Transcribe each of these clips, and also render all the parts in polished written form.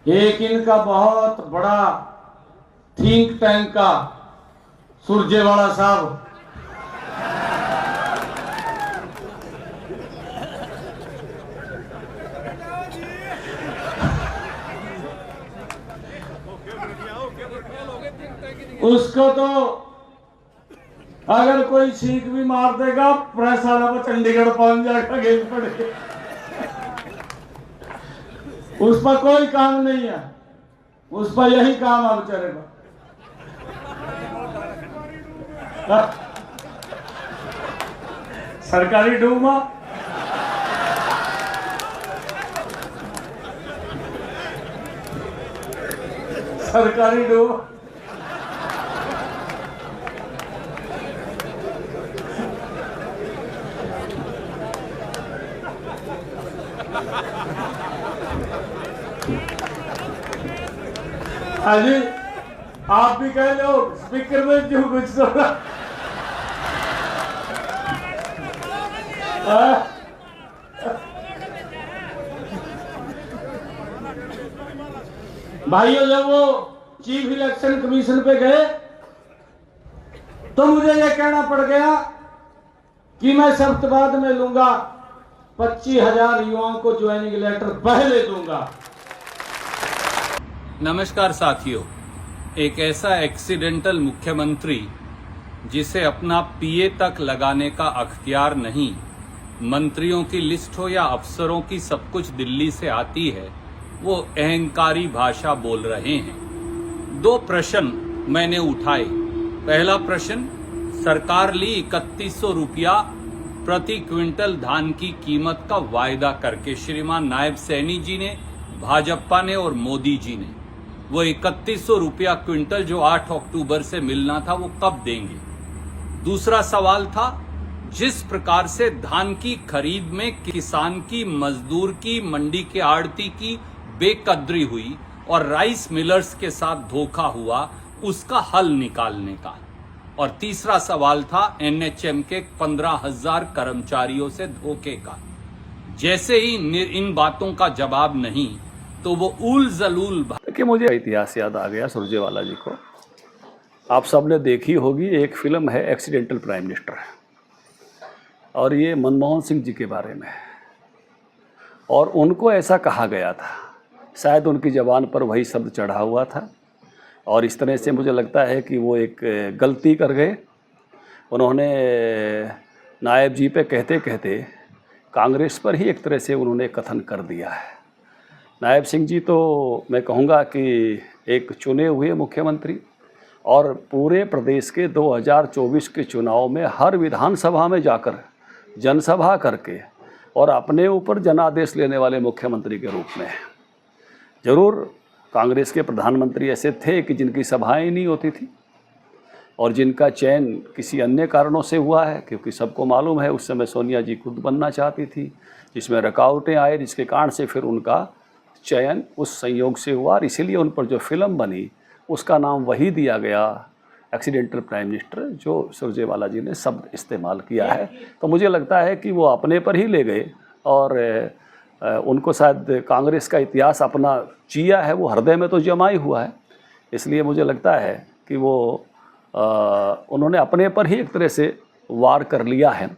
एक इनका बहुत बड़ा थिंक टैंक का सुरजेवाला साहब उसको तो अगर कोई सीख भी मार देगा प्रेस वाला वो चंडीगढ़ पहुंच जाएगा गेल पड़े। उस पर कोई काम नहीं है, उस पर यही काम अब चलेगा। सरकारी डूमा सरकारी डूमा अजी आप भी कह लो स्पीकर में क्यों कुछ तो भाइयों जब वो चीफ इलेक्शन कमीशन पे गए तो मुझे ये कहना पड़ गया कि मैं शर्त बाद में लूंगा, 25,000 युवाओं को ज्वाइनिंग लेटर पहले दूंगा। नमस्कार साथियों, एक ऐसा एक्सीडेंटल मुख्यमंत्री जिसे अपना पीए तक लगाने का अख्तियार नहीं, मंत्रियों की लिस्ट हो या अफसरों की सब कुछ दिल्ली से आती है, वो अहंकारी भाषा बोल रहे हैं। 2 प्रश्न मैंने उठाए। पहला प्रश्न, सरकार ली 3100 रुपया प्रति क्विंटल धान की कीमत का वायदा करके, श्रीमान नायब सैनी जी ने, भाजपा ने और मोदी जी ने, वो 3100 रुपया क्विंटल जो 8 अक्टूबर से मिलना था वो कब देंगे। दूसरा सवाल था, जिस प्रकार से धान की खरीद में किसान की, मजदूर की, मंडी के आड़ती की बेकदरी हुई और राइस मिलर्स के साथ धोखा हुआ, उसका हल निकालने का। और तीसरा सवाल था एनएचएम के 15,000 कर्मचारियों से धोखे का। जैसे ही इन बातों का जवाब नहीं तो वो उल जलूल। देखिए, मुझे इतिहास याद आ गया सुरजेवाला जी को। आप सबने देखी होगी, एक फिल्म है एक्सीडेंटल प्राइम मिनिस्टर, और ये मनमोहन सिंह जी के बारे में है। और उनको ऐसा कहा गया था, शायद उनकी ज़बान पर वही शब्द चढ़ा हुआ था, और इस तरह से मुझे लगता है कि वो एक गलती कर गए। उन्होंने नायब जी पे कहते कहते कांग्रेस पर ही एक तरह से उन्होंने कथन कर दिया है। नायब सिंह जी तो मैं कहूँगा कि एक चुने हुए मुख्यमंत्री, और पूरे प्रदेश के 2024 के चुनाव में हर विधानसभा में जाकर जनसभा करके और अपने ऊपर जनादेश लेने वाले मुख्यमंत्री के रूप में। ज़रूर कांग्रेस के प्रधानमंत्री ऐसे थे कि जिनकी सभाएं नहीं होती थी और जिनका चयन किसी अन्य कारणों से हुआ है, क्योंकि सबको मालूम है उस समय सोनिया जी खुद बनना चाहती थी, जिसमें रुकावटें आए, जिसके कारण से फिर उनका चयन उस संयोग से हुआ, और इसीलिए उन पर जो फिल्म बनी उसका नाम वही दिया गया, एक्सीडेंटल प्राइम मिनिस्टर, जो सुरजेवाला जी ने शब्द इस्तेमाल किया है। तो मुझे लगता है कि वो अपने पर ही ले गए, और उनको शायद कांग्रेस का इतिहास अपना जिया है, वो हृदय में तो जमा ही हुआ है। इसलिए मुझे लगता है कि वो उन्होंने अपने पर ही एक तरह से वार कर लिया है।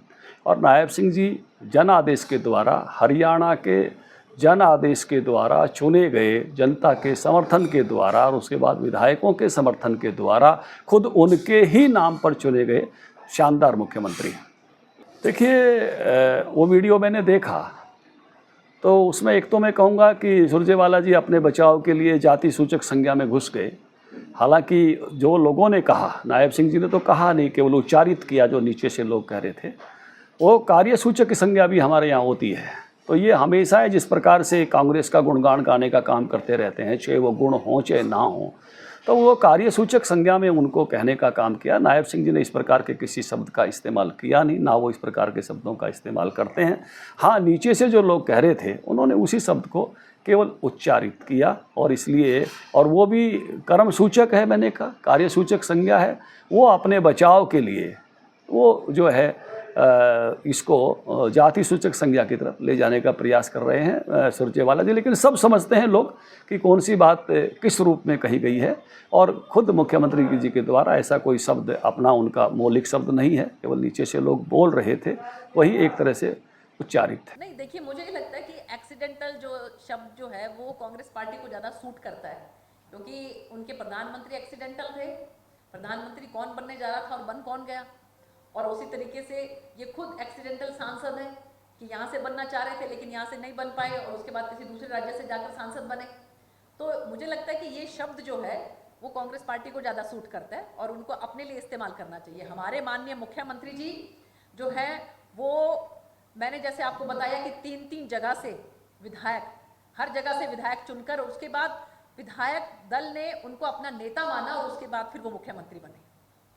और नायब सिंह जी जन आदेश के द्वारा, हरियाणा के जन आदेश के द्वारा चुने गए, जनता के समर्थन के द्वारा और उसके बाद विधायकों के समर्थन के द्वारा खुद उनके ही नाम पर चुने गए शानदार मुख्यमंत्री। देखिए, वो वीडियो मैंने देखा तो उसमें एक तो मैं कहूँगा कि सुरजेवाला जी अपने बचाव के लिए जाति सूचक संज्ञा में घुस गए। हालांकि जो लोगों ने कहा, नायब सिंह जी ने तो कहा नहीं, केवल उच्चारित किया जो नीचे से लोग कह रहे थे। वो कार्य सूचक की संज्ञा भी हमारे यहाँ होती है। तो ये हमेशा है, जिस प्रकार से कांग्रेस का गुणगान गाने का काम करते रहते हैं, चाहे वो गुण हो चाहे ना हो, तो वो कार्य सूचक संज्ञा में उनको कहने का काम किया। नायब सिंह जी ने इस प्रकार के किसी शब्द का इस्तेमाल किया नहीं, ना वो इस प्रकार के शब्दों का इस्तेमाल करते हैं। हाँ, नीचे से जो लोग कह रहे थे उन्होंने उसी शब्द को केवल उच्चारित किया, और इसलिए, और वो भी कर्म सूचक है, मैंने कहा कार्य सूचक संज्ञा है, वो अपने बचाव के लिए वो जो है इसको जाति सूचक संज्ञा की तरफ ले जाने का प्रयास कर रहे हैं सुरजेवाला जी। लेकिन सब समझते हैं लोग कि कौन सी बात किस रूप में कही गई है, और खुद मुख्यमंत्री जी के द्वारा ऐसा कोई शब्द अपना उनका मौलिक शब्द नहीं है, केवल नीचे से लोग बोल रहे थे, वही एक तरह से उच्चारित थे। नहीं, देखिए मुझे ये लगता है कि एक्सीडेंटल जो शब्द जो है वो कांग्रेस पार्टी को ज़्यादा सूट करता है, क्योंकि उनके प्रधानमंत्री एक्सीडेंटल थे। प्रधानमंत्री कौन बनने जा रहा था और बन कौन गया, और उसी तरीके से ये खुद एक्सीडेंटल सांसद है कि यहाँ से बनना चाह रहे थे लेकिन यहाँ से नहीं बन पाए और उसके बाद किसी दूसरे राज्य से जाकर सांसद बने। तो मुझे लगता है कि ये शब्द जो है वो कांग्रेस पार्टी को ज़्यादा सूट करता है और उनको अपने लिए इस्तेमाल करना चाहिए। हमारे माननीय मुख्यमंत्री जी जो है वो, मैंने जैसे आपको बताया कि 3-3 जगह से विधायक, हर जगह से विधायक चुनकर उसके बाद विधायक दल ने उनको अपना नेता माना और उसके बाद फिर वो मुख्यमंत्री बने।